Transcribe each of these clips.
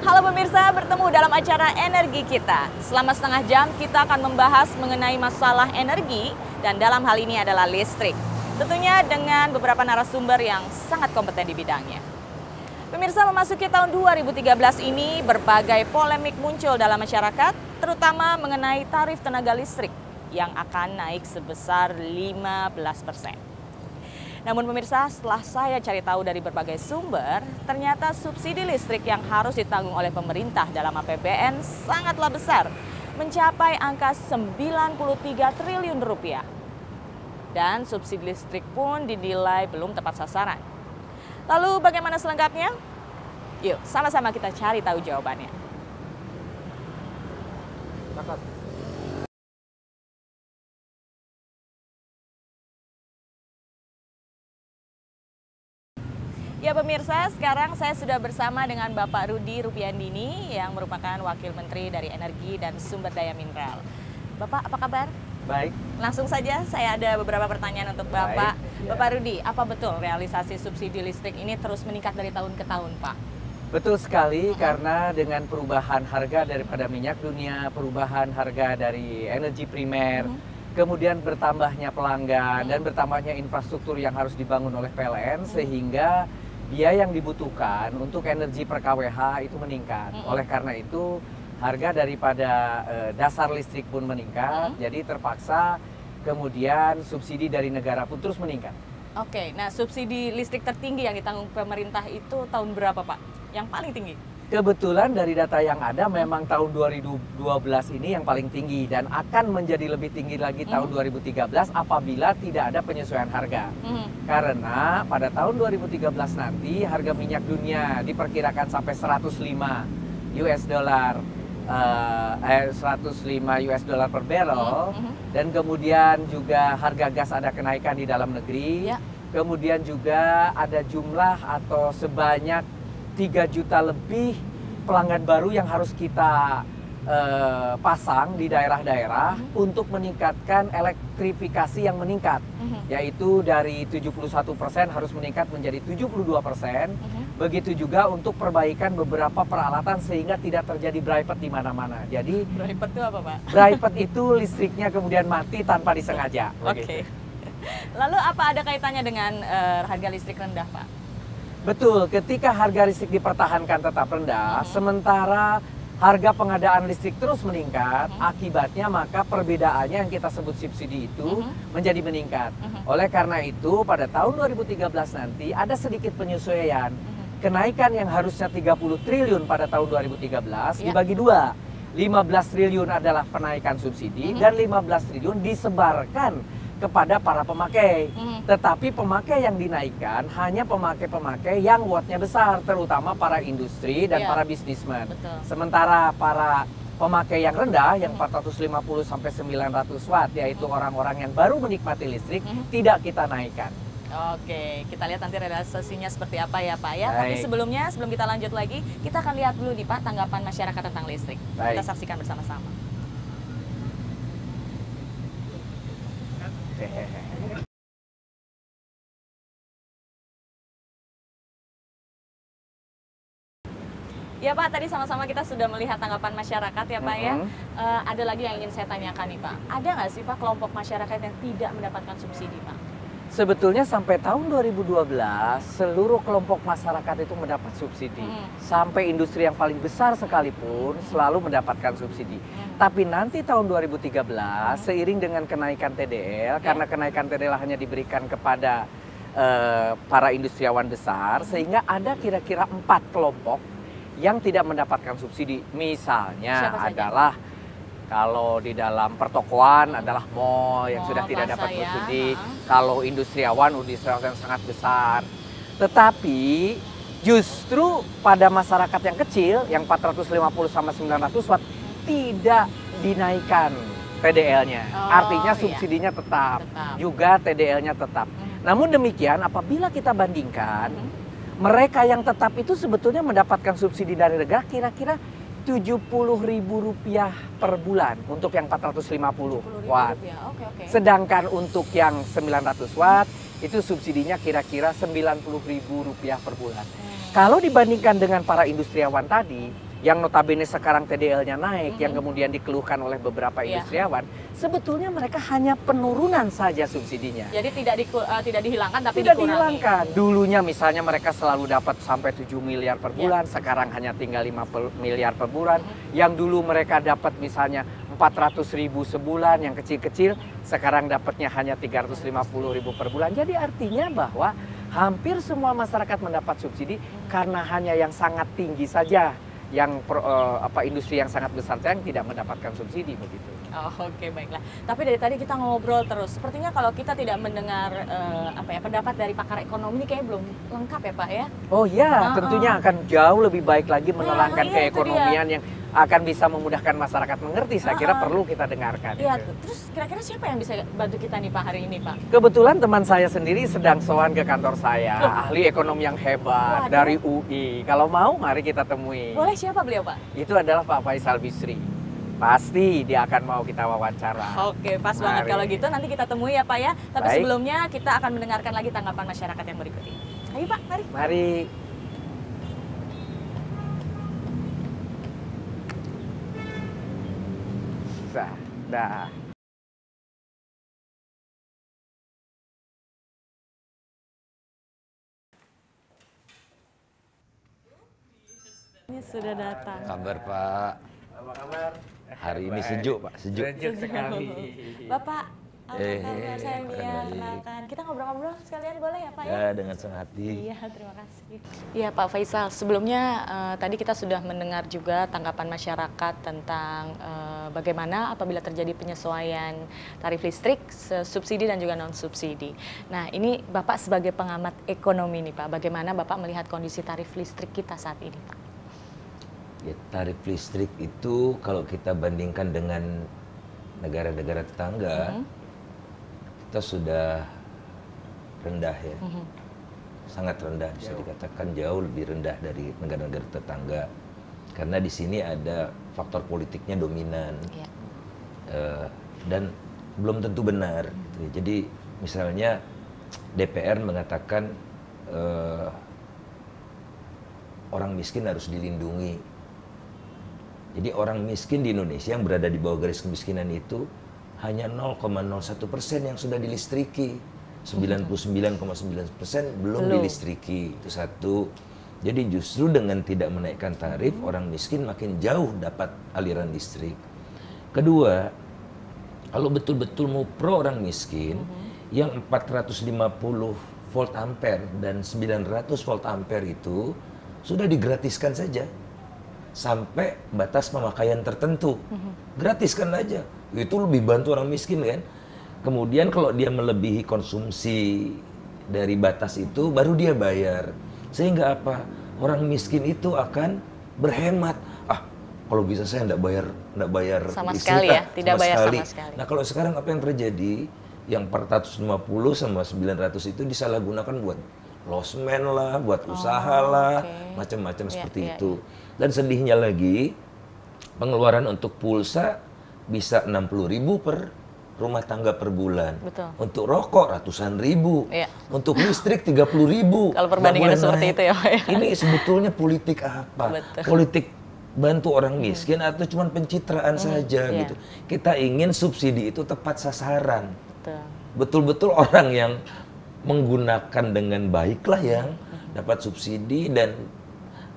Halo pemirsa, bertemu dalam acara Energi Kita. Selama setengah jam kita akan membahas mengenai masalah energi dan dalam hal ini adalah listrik. Tentunya dengan beberapa narasumber yang sangat kompeten di bidangnya. Pemirsa, memasuki tahun 2013 ini berbagai polemik muncul dalam masyarakat, terutama mengenai tarif tenaga listrik yang akan naik sebesar 15%. Namun pemirsa, setelah saya cari tahu dari berbagai sumber, ternyata subsidi listrik yang harus ditanggung oleh pemerintah dalam APBN sangatlah besar, mencapai angka 93 triliun rupiah. Dan subsidi listrik pun dinilai belum tepat sasaran. Lalu bagaimana selengkapnya? Yuk, sama-sama kita cari tahu jawabannya. Ya pemirsa, sekarang saya sudah bersama dengan Bapak Rudi Rupiandini yang merupakan Wakil Menteri dari Energi dan Sumber Daya Mineral. Bapak, apa kabar? Baik. Langsung saja, saya ada beberapa pertanyaan untuk Bapak. Baik, ya. Bapak Rudi, apa betul realisasi subsidi listrik ini terus meningkat dari tahun ke tahun, Pak? Betul sekali, karena dengan perubahan harga daripada minyak dunia, perubahan harga dari energi primer, kemudian bertambahnya pelanggan dan bertambahnya infrastruktur yang harus dibangun oleh PLN, sehingga biaya yang dibutuhkan untuk energi per kWh itu meningkat. Oleh karena itu, harga daripada dasar listrik pun meningkat, jadi terpaksa kemudian subsidi dari negara pun terus meningkat. Oke, nah subsidi listrik tertinggi yang ditanggung pemerintah itu tahun berapa, Pak? Yang paling tinggi? Kebetulan dari data yang ada memang tahun 2012 ini yang paling tinggi dan akan menjadi lebih tinggi lagi tahun 2013 apabila tidak ada penyesuaian harga. Karena pada tahun 2013 nanti harga minyak dunia diperkirakan sampai 105 US dollar 105 US dollar per barrel, dan kemudian juga harga gas ada kenaikan di dalam negeri. Kemudian juga ada jumlah atau sebanyak 3 juta lebih pelanggan baru yang harus kita pasang di daerah-daerah untuk meningkatkan elektrifikasi yang meningkat, yaitu dari 71% harus meningkat menjadi 72%. Begitu juga untuk perbaikan beberapa peralatan sehingga tidak terjadi braipet di mana-mana. Jadi braipet itu apa, Pak? Braipet itu listriknya kemudian mati tanpa disengaja. Oke. Lalu apa ada kaitannya dengan harga listrik rendah, Pak? Betul, ketika harga listrik dipertahankan tetap rendah, sementara harga pengadaan listrik terus meningkat, akibatnya maka perbedaannya yang kita sebut subsidi itu menjadi meningkat. Oleh karena itu, pada tahun 2013 nanti ada sedikit penyesuaian. Kenaikan yang harusnya 30 triliun pada tahun 2013 dibagi dua. 15 triliun adalah penaikan subsidi dan 15 triliun disebarkan kepada para pemakai. Tetapi pemakai yang dinaikkan hanya pemakai-pemakai yang wattnya besar, terutama para industri dan para bisnismen. Sementara para pemakai yang rendah, yang 450 sampai 900 watt, yaitu orang-orang yang baru menikmati listrik, tidak kita naikkan. Oke, kita lihat nanti realisasinya seperti apa ya, Pak ya. Tapi sebelumnya, sebelum kita lanjut lagi, kita akan lihat dulu nih Pak tanggapan masyarakat tentang listrik. Kita saksikan bersama-sama. Ya Pak, tadi sama-sama kita sudah melihat tanggapan masyarakat ya Pak ya. Ada lagi yang ingin saya tanyakan nih Pak. Ada nggak sih Pak kelompok masyarakat yang tidak mendapatkan subsidi Pak? Sebetulnya sampai tahun 2012 seluruh kelompok masyarakat itu mendapat subsidi. Sampai industri yang paling besar sekalipun selalu mendapatkan subsidi. Tapi nanti tahun 2013 seiring dengan kenaikan TDL, karena kenaikan TDL hanya diberikan kepada para industriawan besar, sehingga ada kira-kira 4 kelompok yang tidak mendapatkan subsidi. Misalnya adalah kalau di dalam pertokoan adalah mall yang sudah tidak dapat subsidi. Kalau industriawan yang sangat besar. Tetapi justru pada masyarakat yang kecil, yang 450 sama 900 watt, tidak dinaikkan TDL-nya. Artinya subsidinya tetap. Juga TDL-nya tetap. Namun demikian, apabila kita bandingkan, mereka yang tetap itu sebetulnya mendapatkan subsidi dari negara kira-kira Rp70.000 per bulan untuk yang 450 watt. Sedangkan untuk yang 900 watt itu subsidinya kira-kira Rp90.000 per bulan. Kalau dibandingkan dengan para industriawan tadi, yang notabene sekarang TDL-nya naik, yang kemudian dikeluhkan oleh beberapa industriawan, sebetulnya mereka hanya penurunan saja subsidinya. Jadi tidak dihilangkan tapi tidak dikurangi. dihilangkan. Dulunya misalnya mereka selalu dapat sampai 7 miliar per bulan, sekarang hanya tinggal 5 miliar per bulan. Yang dulu mereka dapat misalnya 400.000 sebulan, yang kecil-kecil sekarang dapatnya hanya 350.000 per bulan. Jadi artinya bahwa hampir semua masyarakat mendapat subsidi karena hanya yang sangat tinggi saja, yang industri yang sangat besar yang tidak mendapatkan subsidi begitu. Oh, oke, baiklah. Tapi dari tadi kita ngobrol terus. Sepertinya kalau kita tidak mendengar pendapat dari pakar ekonomi ini kayaknya belum lengkap ya Pak ya? Oh iya, tentunya akan jauh lebih baik lagi menerangkan keekonomian yang akan bisa memudahkan masyarakat mengerti. Saya kira perlu kita dengarkan. Iya, terus kira-kira siapa yang bisa bantu kita nih Pak hari ini Pak? Kebetulan teman saya sendiri sedang sowan ke kantor saya, ahli ekonomi yang hebat dari UI. Kalau mau mari kita temui. Boleh, siapa beliau Pak? Itu adalah Pak Faisal Bisri. Pasti dia akan mau kita wawancara. Oke, pas banget kalau gitu nanti kita temui ya Pak ya. Tapi sebelumnya kita akan mendengarkan lagi tanggapan masyarakat yang berikut ini. Ayo Pak, mari. Mari. Dah. Ini sudah datang. Kabar Pak. Apa kabar? Hari ini sejuk Pak, sejuk. Sejuk sekali. Bapak, apa kabar? Saya Mia, baik. kenalkan. Kita ngobrol-ngobrol sekalian boleh ya Pak ya? Ya, dengan senang hati. Iya, terima kasih. Iya Pak Faisal, sebelumnya tadi kita sudah mendengar juga tanggapan masyarakat tentang bagaimana apabila terjadi penyesuaian tarif listrik, subsidi dan juga non-subsidi. Nah, ini Bapak sebagai pengamat ekonomi nih Pak, bagaimana Bapak melihat kondisi tarif listrik kita saat ini Pak? Ya, tarif listrik itu kalau kita bandingkan dengan negara-negara tetangga, kita sudah rendah ya. Sangat rendah, bisa dikatakan jauh lebih rendah dari negara-negara tetangga. Karena di sini ada faktor politiknya dominan. Dan belum tentu benar. Jadi misalnya DPR mengatakan orang miskin harus dilindungi. Jadi orang miskin di Indonesia yang berada di bawah garis kemiskinan itu hanya 0,01% yang sudah dilistriki. 99,9% belum dilistriki. Itu satu. Jadi justru dengan tidak menaikkan tarif, orang miskin makin jauh dapat aliran listrik. Kedua, kalau betul-betul mau pro orang miskin, yang 450 volt ampere dan 900 volt ampere itu sudah digratiskan saja. Sampai batas pemakaian tertentu. Gratiskan aja. Itu lebih bantu orang miskin kan. Kemudian kalau dia melebihi konsumsi dari batas itu, baru dia bayar. Sehingga apa? Orang miskin itu akan berhemat. Kalau bisa saya nggak bayar sama listrik, sekali ya, tidak bayar sekali. sama sekali. Nah kalau sekarang apa yang terjadi? Yang 450 sama 900 itu disalahgunakan buat losmen lah, buat usaha lah, macam-macam seperti itu. Dan sedihnya lagi, pengeluaran untuk pulsa bisa 60.000 per rumah tangga per bulan. Betul. Untuk rokok ratusan ribu. Iya. Untuk listrik 30.000. Kalau perbandingannya seperti itu ya Pak ya. Ini sebetulnya politik apa? Betul. Politik bantu orang miskin atau cuma pencitraan saja gitu. Kita ingin subsidi itu tepat sasaran. Betul-betul orang yang menggunakan dengan baiklah yang dapat subsidi. Dan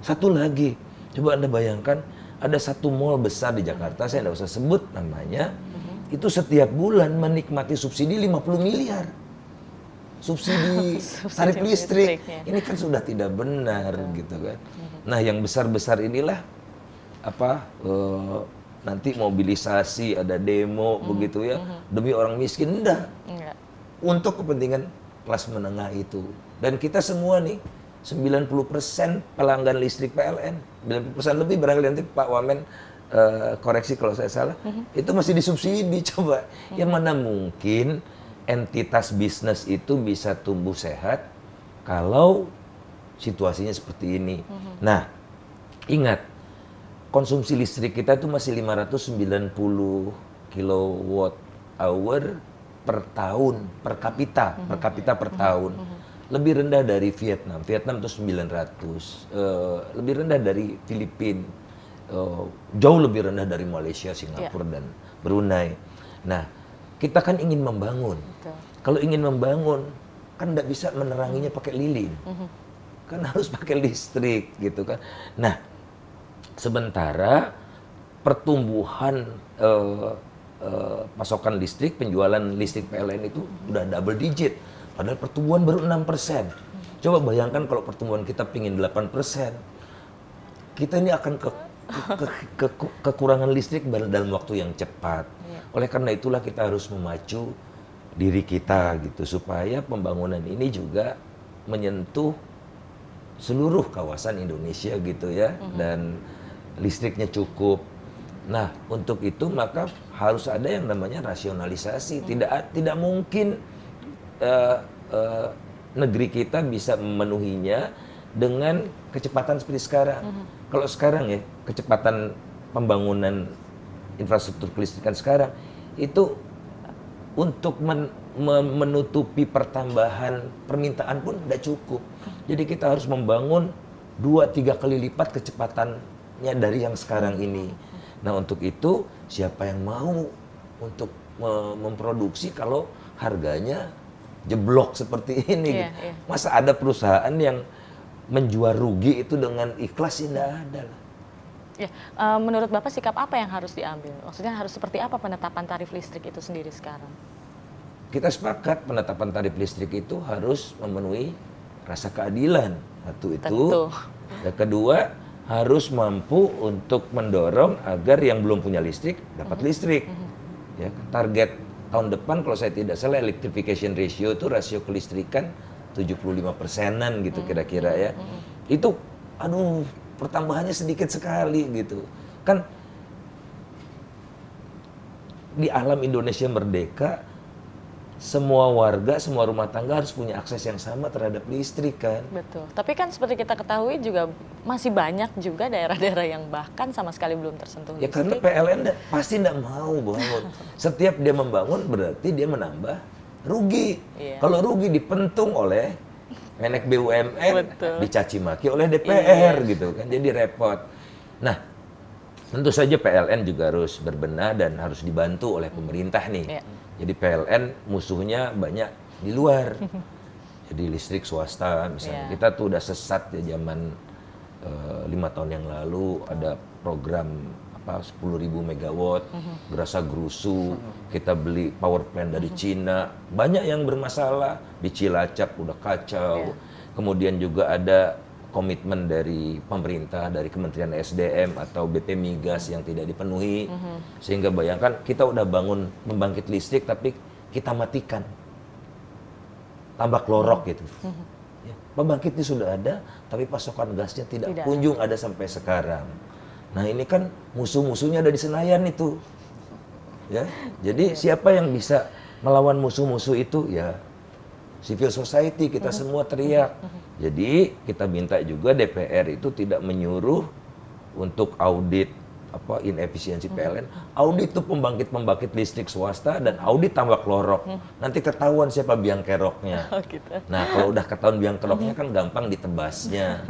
satu lagi, coba Anda bayangkan, ada satu mall besar di Jakarta, saya tidak usah sebut namanya, itu setiap bulan menikmati subsidi 50 miliar. Subsidi tarif listrik. Ini kan sudah tidak benar gitu kan. Nah, yang besar-besar inilah nanti mobilisasi, ada demo begitu ya, demi orang miskin. Enggak. Untuk kepentingan kelas menengah itu. Dan kita semua nih 90% pelanggan listrik PLN, 90% lebih, barangkali nanti Pak Wamen koreksi kalau saya salah, itu masih disubsidi. Coba, yang mana mungkin entitas bisnis itu bisa tumbuh sehat kalau situasinya seperti ini. Nah, ingat, konsumsi listrik kita itu masih 590 kilowatt hour per tahun, per kapita per tahun. Lebih rendah dari Vietnam. Vietnam itu 900, lebih rendah dari Filipina. jauh lebih rendah dari Malaysia, Singapura, dan Brunei. Nah, kita kan ingin membangun. Betul. Kalau ingin membangun, kan nggak bisa meneranginya pakai lilin. Kan harus pakai listrik gitu kan. Nah, sementara pertumbuhan pasokan listrik, penjualan listrik PLN itu udah double digit. Padahal pertumbuhan baru 6%. Coba bayangkan kalau pertumbuhan kita pingin 8%. Kita ini akan kekurangan listrik dalam waktu yang cepat. Oleh karena itulah kita harus memacu diri kita gitu supaya pembangunan ini juga menyentuh seluruh kawasan Indonesia gitu ya, dan listriknya cukup. Nah, untuk itu maka harus ada yang namanya rasionalisasi. Tidak mungkin negeri kita bisa memenuhinya dengan kecepatan seperti sekarang. Kalau sekarang ya, kecepatan pembangunan infrastruktur kelistrikan sekarang itu untuk menutupi pertambahan permintaan pun tidak cukup. Jadi kita harus membangun 2-3 kali lipat kecepatannya dari yang sekarang ini. Nah, untuk itu siapa yang mau untuk memproduksi kalau harganya jeblok seperti ini? Masa ada perusahaan yang menjual rugi itu dengan ikhlas? Tidak ada lah. Ya, menurut Bapak sikap apa yang harus diambil? Maksudnya harus seperti apa penetapan tarif listrik itu sendiri sekarang? Kita sepakat penetapan tarif listrik itu harus memenuhi rasa keadilan. Satu itu. Tentu. Yang kedua, harus mampu untuk mendorong agar yang belum punya listrik dapat listrik. Ya, target tahun depan kalau saya tidak salah electrification ratio itu rasio kelistrikan 75%-an gitu kira-kira ya. Itu pertambahannya sedikit sekali gitu. Kan di alam Indonesia merdeka semua warga, semua rumah tangga harus punya akses yang sama terhadap listrik kan. Betul. Tapi kan seperti kita ketahui juga masih banyak juga daerah-daerah yang bahkan sama sekali belum tersentuh ya listrik. Karena PLN pasti tidak mau bangun. Setiap dia membangun berarti dia menambah rugi. Kalau rugi dipentung oleh Menek BUMN, dicaci maki oleh DPR gitu kan. Jadi repot. Nah, tentu saja PLN juga harus berbenah dan harus dibantu oleh pemerintah nih. Jadi PLN musuhnya banyak di luar. Jadi listrik swasta misalnya. Kita tuh udah sesat ya zaman 5 tahun yang lalu ada program 10.000 megawatt gerasa gerusu, kita beli power plant dari Cina, banyak yang bermasalah. Di Cilacap udah kacau. Kemudian juga ada komitmen dari pemerintah, dari Kementerian SDM atau BP Migas yang tidak dipenuhi. Sehingga bayangkan kita udah bangun pembangkit listrik tapi kita matikan, tambah klorok gitu. Pembangkitnya sudah ada tapi pasokan gasnya tidak kunjung ada sampai sekarang. Nah, ini kan musuh-musuhnya ada di Senayan itu. Ya. Jadi siapa yang bisa melawan musuh-musuh itu? Ya civil society, kita semua teriak. Jadi kita minta juga DPR itu tidak menyuruh untuk audit inefisiensi PLN. Audit itu pembangkit listrik swasta dan audit tambah klorok. Nanti ketahuan siapa biang keroknya. Nah, kalau udah ketahuan biang keroknya kan gampang ditebasnya.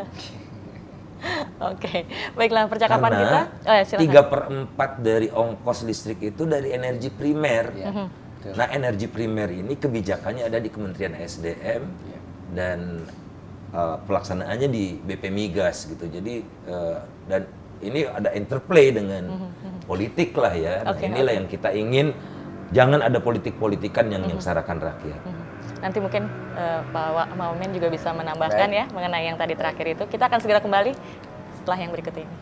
Oke, baiklah percakapan kita. 3/4 dari ongkos listrik itu dari energi primer. Nah, energi primer ini kebijakannya ada di Kementerian SDM dan pelaksanaannya di BP Migas gitu. Jadi dan ini ada interplay dengan politik lah ya. Nah, inilah yang kita ingin, jangan ada politik-politikan yang menyengsarakan rakyat. Nanti mungkin Pak Wamen juga bisa menambahkan ya mengenai yang tadi terakhir itu. Kita akan segera kembali setelah yang berikut ini.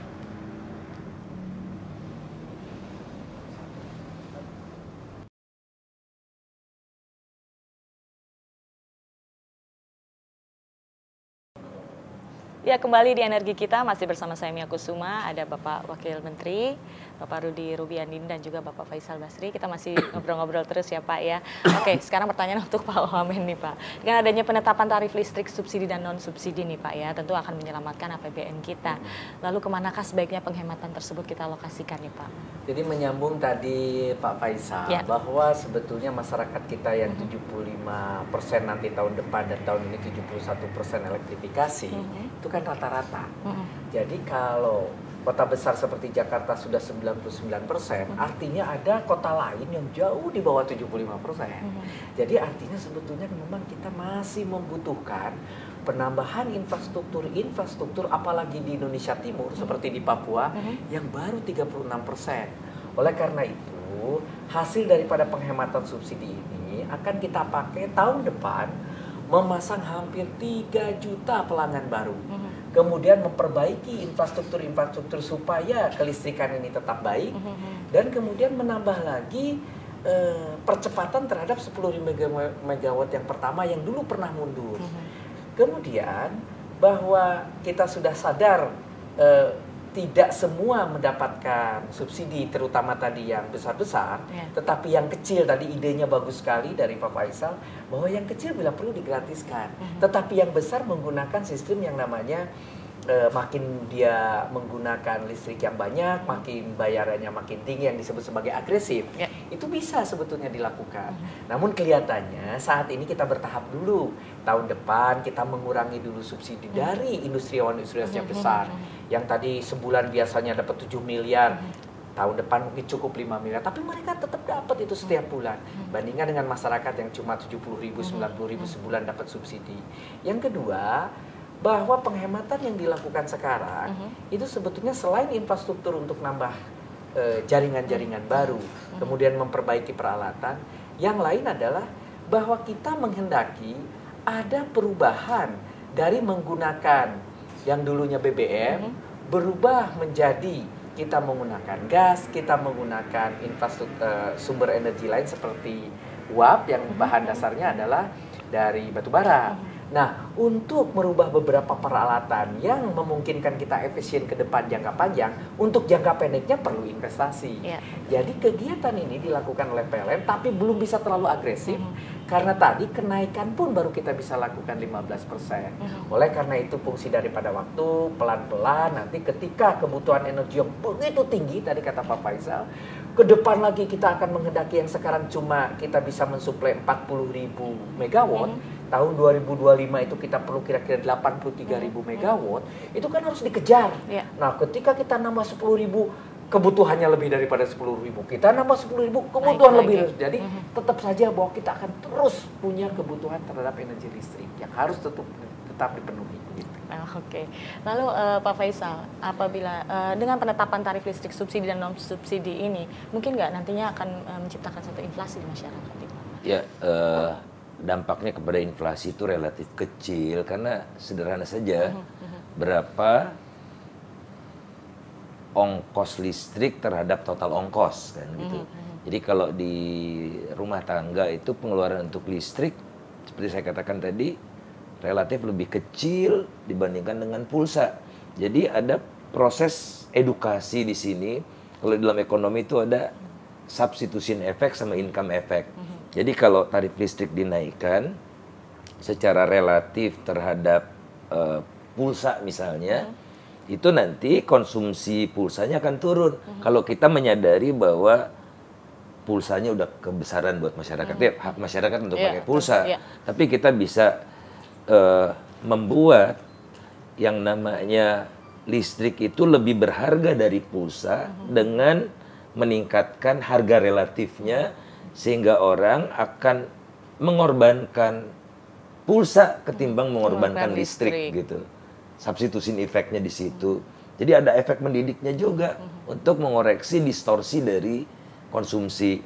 Ya, kembali di Energi Kita masih bersama saya Mia Kusuma, ada Bapak Wakil Menteri, Bapak Rudi Rubiandin dan juga Bapak Faisal Basri. Kita masih ngobrol-ngobrol terus ya Pak ya. Oke, sekarang pertanyaan untuk Pak Wamen nih Pak. Dengan adanya penetapan tarif listrik subsidi dan non-subsidi nih Pak ya, tentu akan menyelamatkan APBN kita. Lalu kemanakah sebaiknya penghematan tersebut kita alokasikan nih Pak? Jadi menyambung tadi Pak Faisal, bahwa sebetulnya masyarakat kita yang 75% nanti tahun depan dan tahun ini 71% elektrifikasi, itu kan rata-rata. Jadi kalau kota besar seperti Jakarta sudah 99%, artinya ada kota lain yang jauh di bawah 75%. Jadi artinya sebetulnya memang kita masih membutuhkan penambahan infrastruktur apalagi di Indonesia Timur seperti di Papua yang baru 36%. Oleh karena itu, hasil daripada penghematan subsidi ini akan kita pakai tahun depan memasang hampir 3 juta pelanggan baru. Kemudian memperbaiki infrastruktur supaya kelistrikan ini tetap baik, dan kemudian menambah lagi percepatan terhadap 10.000 megawatt yang pertama yang dulu pernah mundur. Kemudian bahwa kita sudah sadar tidak semua mendapatkan subsidi, terutama tadi yang besar-besar, tetapi yang kecil tadi idenya bagus sekali dari Pak Faisal, bahwa yang kecil bila perlu digratiskan, tetapi yang besar menggunakan sistem yang namanya makin dia menggunakan listrik yang banyak, makin bayarannya makin tinggi yang disebut sebagai agresif. Itu bisa sebetulnya dilakukan. Namun kelihatannya saat ini kita bertahap dulu. Tahun depan kita mengurangi dulu subsidi dari industriawan-industriawan yang besar. Yang tadi sebulan biasanya dapat 7 miliar. Tahun depan mungkin cukup 5 miliar, tapi mereka tetap dapat itu setiap bulan. Bandingkan dengan masyarakat yang cuma 70.000, 90.000 sebulan dapat subsidi. Yang kedua, bahwa penghematan yang dilakukan sekarang itu sebetulnya selain infrastruktur untuk nambah jaringan-jaringan baru, kemudian memperbaiki peralatan, yang lain adalah bahwa kita menghendaki ada perubahan dari menggunakan yang dulunya BBM berubah menjadi kita menggunakan gas, kita menggunakan infrastruktur sumber energi lain seperti uap yang bahan dasarnya adalah dari batu bara. Nah, untuk merubah beberapa peralatan yang memungkinkan kita efisien ke depan jangka panjang, untuk jangka pendeknya perlu investasi. Jadi kegiatan ini dilakukan oleh PLN, tapi belum bisa terlalu agresif, karena tadi kenaikan pun baru kita bisa lakukan 15%. Oleh karena itu fungsi daripada waktu, pelan-pelan, nanti ketika kebutuhan energi yang begitu tinggi, tadi kata Pak Faisal, ke depan lagi kita akan menghendaki yang sekarang cuma kita bisa mensuplai 40.000 megawatt, tahun 2025 itu kita perlu kira-kira 83.000 megawatt, itu kan harus dikejar. Nah, ketika kita nambah 10.000, kebutuhannya lebih daripada 10.000, kita nambah 10.000, kebutuhan lebih. Jadi tetap saja bahwa kita akan terus punya kebutuhan terhadap energi listrik yang harus tetap dipenuhi. Oke. Lalu Pak Faisal, apabila dengan penetapan tarif listrik subsidi dan non subsidi ini, mungkin nggak nantinya akan menciptakan satu inflasi di masyarakat? Ya, dampaknya kepada inflasi itu relatif kecil karena sederhana saja. Berapa ongkos listrik terhadap total ongkos kan gitu. Jadi kalau di rumah tangga itu pengeluaran untuk listrik seperti saya katakan tadi relatif lebih kecil dibandingkan dengan pulsa. Jadi ada proses edukasi di sini. Kalau dalam ekonomi itu ada substitution effect sama income effect. Jadi kalau tarif listrik dinaikkan secara relatif terhadap pulsa misalnya, itu nanti konsumsi pulsanya akan turun. Kalau kita menyadari bahwa pulsanya udah kebesaran buat masyarakat, hak masyarakat untuk pakai pulsa. Tapi kita bisa membuat yang namanya listrik itu lebih berharga dari pulsa dengan meningkatkan harga relatifnya sehingga orang akan mengorbankan pulsa ketimbang mengorbankan listrik gitu. Substitution efeknya di situ. Jadi ada efek mendidiknya juga untuk mengoreksi distorsi dari konsumsi.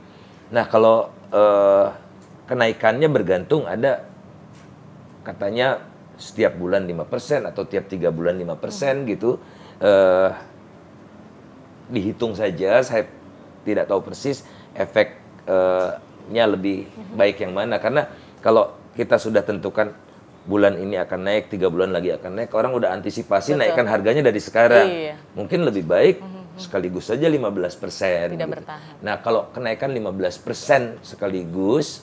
Nah, kalau kenaikannya bergantung ada katanya setiap bulan 5% atau tiap 3 bulan 5% gitu. Dihitung saja, saya tidak tahu persis efeknya lebih baik yang mana. Karena kalau kita sudah tentukan bulan ini akan naik, 3 bulan lagi akan naik, orang udah antisipasi naikkan harganya dari sekarang. Mungkin lebih baik sekaligus saja 15%. Tidak gitu. bertahan. Nah, kalau kenaikan 15% sekaligus,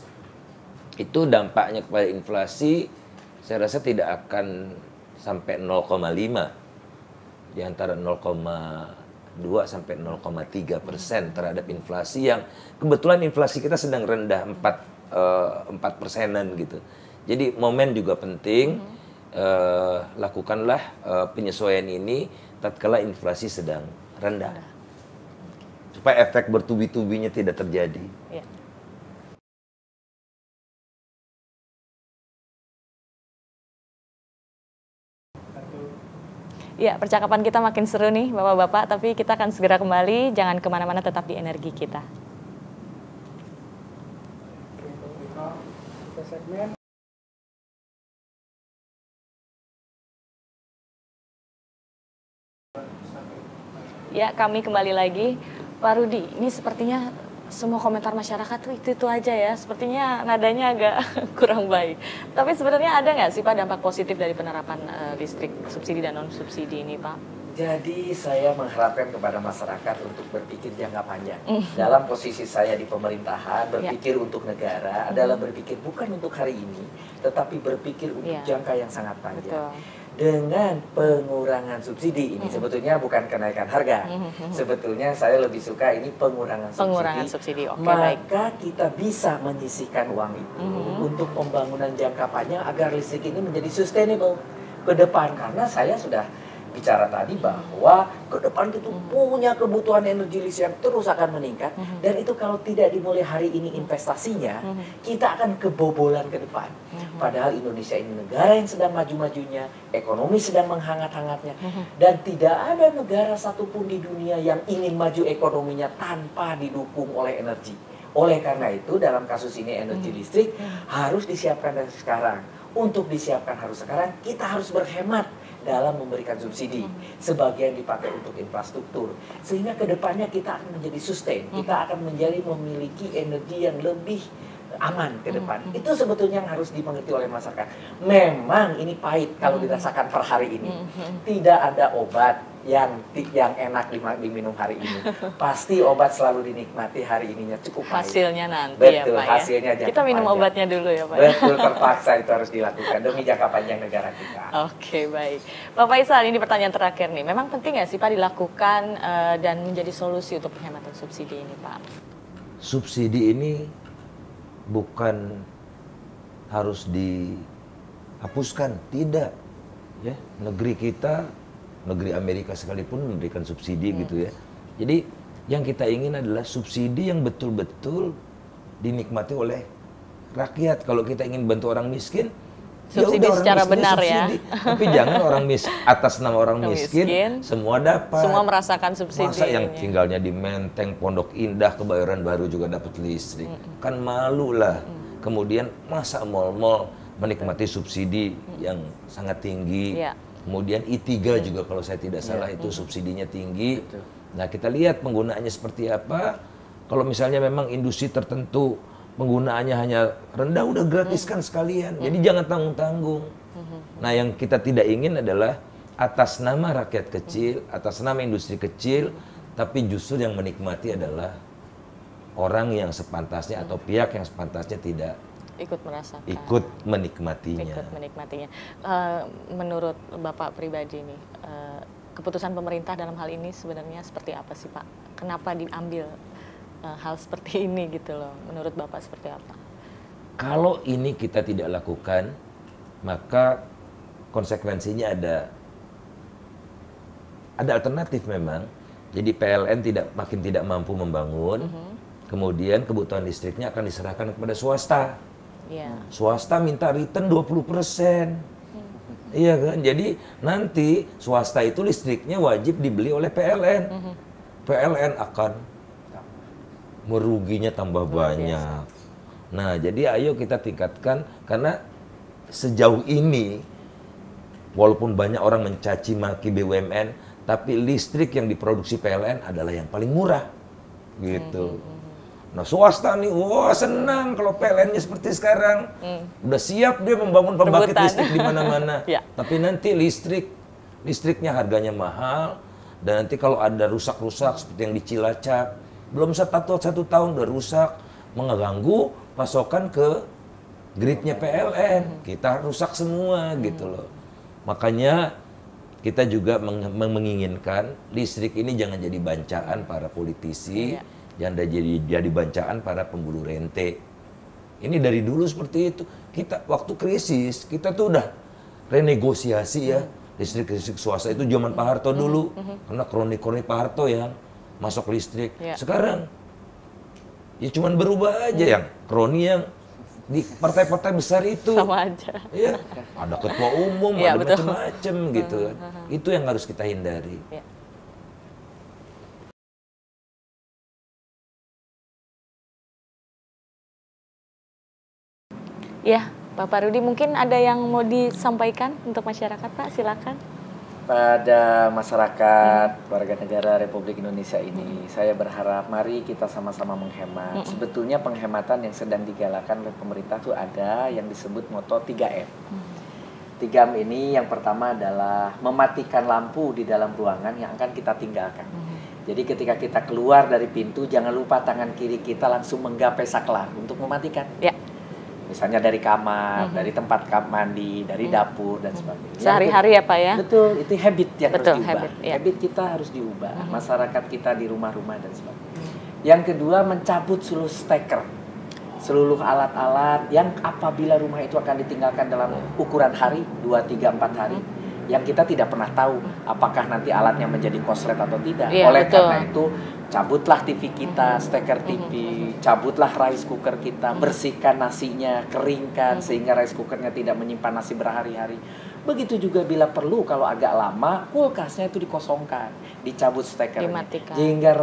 itu dampaknya kepada inflasi saya rasa tidak akan sampai 0,5, di antara 0,2 sampai 0,3% terhadap inflasi yang kebetulan inflasi kita sedang rendah 4%-an gitu. Jadi momen juga penting. lakukanlah penyesuaian ini tatkala inflasi sedang rendah. Supaya efek bertubi-tubinya tidak terjadi. Ya. Ya, percakapan kita makin seru nih Bapak-Bapak, tapi kita akan segera kembali, jangan kemana-mana, tetap di energi kita. Ya, kami kembali lagi. Pak Rudi, ini sepertinya semua komentar masyarakat tuh itu aja ya. Sepertinya nadanya agak kurang baik. Tapi sebenarnya ada nggak sih Pak dampak positif dari penerapan listrik subsidi dan non subsidi ini Pak? Jadi saya mengharapkan kepada masyarakat untuk berpikir jangka panjang. Dalam posisi saya di pemerintahan, berpikir untuk negara adalah berpikir bukan untuk hari ini, tetapi berpikir untuk jangka yang sangat panjang. Betul. Dengan pengurangan subsidi ini sebetulnya bukan kenaikan harga. Sebetulnya saya lebih suka ini pengurangan subsidi. Oke, maka kita bisa menyisihkan uang itu untuk pembangunan jangka panjang agar listrik ini menjadi sustainable ke depan. Karena saya sudah bicara tadi bahwa ke depan itu punya kebutuhan energi listrik yang terus akan meningkat, dan itu kalau tidak dimulai hari ini investasinya, kita akan kebobolan ke depan. Padahal Indonesia ini negara yang sedang maju-majunya, ekonomi sedang menghangat-hangatnya, dan tidak ada negara satupun di dunia yang ingin maju ekonominya tanpa didukung oleh energi. Oleh karena itu dalam kasus ini energi listrik harus disiapkan dari sekarang. Untuk disiapkan harus sekarang, kita harus berhemat dalam memberikan subsidi. Sebagian dipakai untuk infrastruktur. Sehingga kedepannya kita akan menjadi sustain. Kita akan menjadi memiliki energi yang lebih aman ke depan. Itu sebetulnya yang harus dimengerti oleh masyarakat. Memang ini pahit kalau dirasakan per hari ini. Tidak ada obat yang enak diminum hari ini. Pasti obat selalu dinikmati hari ininya cukup pahit. Hasilnya nanti. Betul, ya Pak hasilnya ya. Kita minum panjang. obatnya dulu ya Pak. Betul, terpaksa itu harus dilakukan demi jangka panjang negara kita. Oke, baik. Pak Faisal, ini pertanyaan terakhir nih. Memang penting nggak sih Pak dilakukan dan menjadi solusi untuk penghematan subsidi ini Pak? Subsidi ini bukan harus dihapuskan, tidak. Ya, negeri kita, negeri Amerika sekalipun memberikan subsidi gitu ya. Jadi yang kita ingin adalah subsidi yang betul-betul dinikmati oleh rakyat. Kalau kita ingin bantu orang miskin, subsidi secara benar subsidi. Ya. Tapi jangan orang atas nama orang miskin semua dapat. Semua merasakan subsidi. Masa yang tinggalnya di Menteng, Pondok Indah, Kebayoran Baru juga dapat listrik. Kan malu lah. Kemudian masa mal-mal menikmati subsidi yang sangat tinggi. Kemudian I3 juga kalau saya tidak salah itu subsidinya tinggi. Nah kita lihat penggunaannya seperti apa. Kalau misalnya memang industri tertentu penggunaannya hanya rendah, udah gratiskan sekalian. Jadi jangan tanggung-tanggung. Nah yang kita tidak ingin adalah atas nama rakyat kecil, atas nama industri kecil, tapi justru yang menikmati adalah orang yang sepantasnya atau pihak yang sepantasnya tidak ikut merasakan, ikut menikmatinya. Menurut Bapak pribadi nih, keputusan pemerintah dalam hal ini sebenarnya seperti apa sih Pak? Kenapa diambil hal seperti ini gitu loh? Menurut Bapak seperti apa? Kalau ini kita tidak lakukan, maka konsekuensinya ada alternatif memang. Jadi PLN makin tidak mampu membangun, kemudian kebutuhan listriknya akan diserahkan kepada swasta. Swasta minta return 20%. Iya kan? Jadi nanti swasta itu listriknya wajib dibeli oleh PLN. PLN akan meruginya tambah banyak. Nah, jadi ayo kita tingkatkan, karena sejauh ini walaupun banyak orang mencaci maki BUMN, tapi listrik yang diproduksi PLN adalah yang paling murah. Gitu. Nah swasta nih, wah senang kalau PLN-nya seperti sekarang. Udah siap dia membangun pembangkit listrik di mana-mana. Tapi nanti listriknya harganya mahal. Dan nanti kalau ada rusak-rusak seperti yang di Cilacap, belum satu tahun udah rusak, mengganggu pasokan ke gridnya PLN. Kita rusak semua gitu loh. Makanya kita juga menginginkan listrik ini jangan jadi bancaan para politisi. Jangan jadi bancaan para pembulu rente. Ini dari dulu seperti itu. Kita waktu krisis, kita tuh udah renegosiasi ya listrik swasta itu zaman Pak Harto dulu, karena kroni-kroni Pak Harto yang masuk listrik. Sekarang ya cuman berubah aja yang kroni yang di partai-partai besar itu sama aja. Iya, ada ketua umum, ada macam-macam gitu kan. Itu yang harus kita hindari. Ya, Bapak Rudi mungkin ada yang mau disampaikan untuk masyarakat, Pak? Silakan. Pada masyarakat warga negara Republik Indonesia ini, saya berharap mari kita sama-sama menghemat. Sebetulnya penghematan yang sedang digalakan oleh pemerintah itu ada yang disebut moto 3M. 3M ini yang pertama adalah mematikan lampu di dalam ruangan yang akan kita tinggalkan. Jadi ketika kita keluar dari pintu, jangan lupa tangan kiri kita langsung menggapai saklar untuk mematikan. Misalnya dari kamar, dari tempat mandi, dari dapur dan sebagainya. Sehari-hari ya Pak ya? Betul, itu habit yang harus diubah. Habit kita harus diubah, masyarakat kita di rumah-rumah dan sebagainya. Yang kedua, mencabut seluruh steker, seluruh alat-alat yang apabila rumah itu akan ditinggalkan dalam ukuran hari, 2, 3, 4 hari, yang kita tidak pernah tahu apakah nanti alatnya menjadi koslet atau tidak. Oleh karena itu, cabutlah TV kita, steker TV, cabutlah rice cooker kita, bersihkan nasinya, keringkan sehingga rice cookernya tidak menyimpan nasi berhari-hari. Begitu juga bila perlu kalau agak lama, kulkasnya itu dikosongkan, dicabut stekernya, sehingga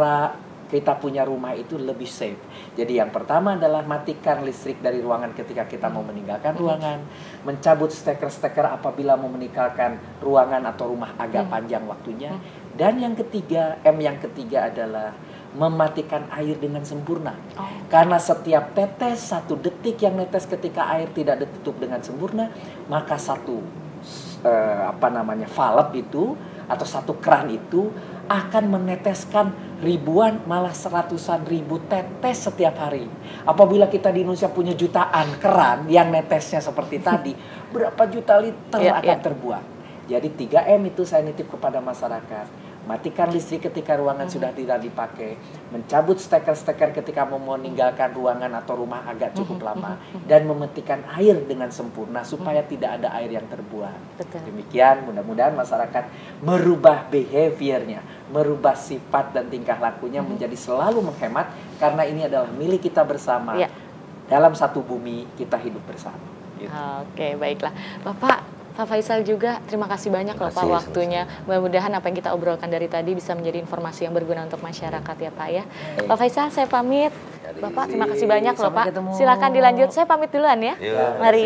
kita punya rumah itu lebih safe. Jadi yang pertama adalah matikan listrik dari ruangan ketika kita mau meninggalkan ruangan, mencabut steker-steker apabila mau meninggalkan ruangan atau rumah agak panjang waktunya. Dan yang ketiga, M yang ketiga adalah mematikan air dengan sempurna. Karena setiap tetes, 1 detik yang netes ketika air tidak ditutup dengan sempurna, maka satu valve itu atau satu keran itu akan meneteskan ribuan malah seratusan ribu tetes setiap hari. Apabila kita di Indonesia punya jutaan keran yang netesnya seperti tadi, berapa juta liter akan terbuang. Jadi 3M itu saya nitip kepada masyarakat. Matikan listrik ketika ruangan sudah tidak dipakai, mencabut steker-steker ketika mau meninggalkan ruangan atau rumah agak cukup lama, dan mematikan air dengan sempurna supaya tidak ada air yang terbuang. Demikian, mudah-mudahan masyarakat merubah behaviornya, merubah sifat dan tingkah lakunya menjadi selalu menghemat, karena ini adalah milik kita bersama. Dalam satu bumi kita hidup bersama. Gitu. Oke, baiklah. Pak Faisal juga, terima kasih banyak loh Pak waktunya. Mudah-mudahan apa yang kita obrolkan dari tadi bisa menjadi informasi yang berguna untuk masyarakat ya Pak ya. Pak Faisal, saya pamit. Bapak, terima kasih banyak loh Pak. Silakan dilanjut. Saya pamit duluan ya. Mari.